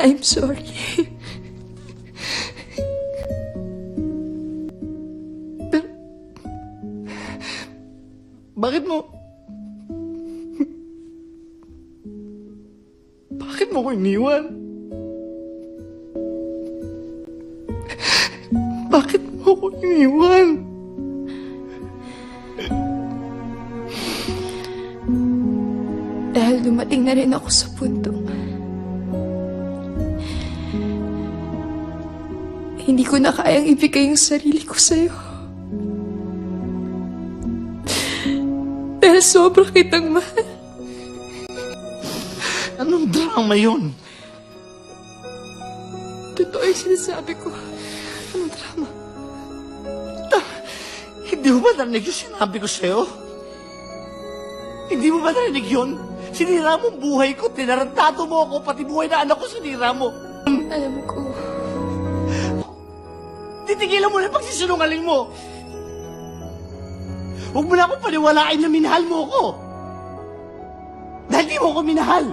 I'm sorry. Pero, bakit mo... Bakit mo ko iniwan? Bakit mo ko iniwan? Dahil dumating na rin ako sa puntong hindi ko na kayang ibigay yung sarili ko sa'yo. Dahil sobrang kitang mahal. Anong drama yun? Totoo yung sinasabi ko. Anong drama? Hindi mo ba narinig yung sinabi ko sa'yo? Hindi mo ba narinig yun? Sinira mo ang buhay ko, tinarantado mo ako, pati buhay na anak ko sinira mo. Alam ko. Titigilan mo na yung pagsisinungaling mo. Huwag mo na akong paniwalain na minahal mo ako. Dahil di mo ako minahal.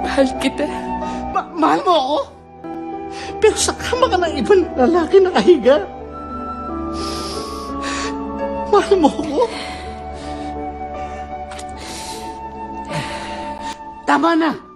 Mahal kita. Mahal mo ako? Pero sa kama ka ng ibang lalaki na kahiga. Mahal mo ako? Tama na.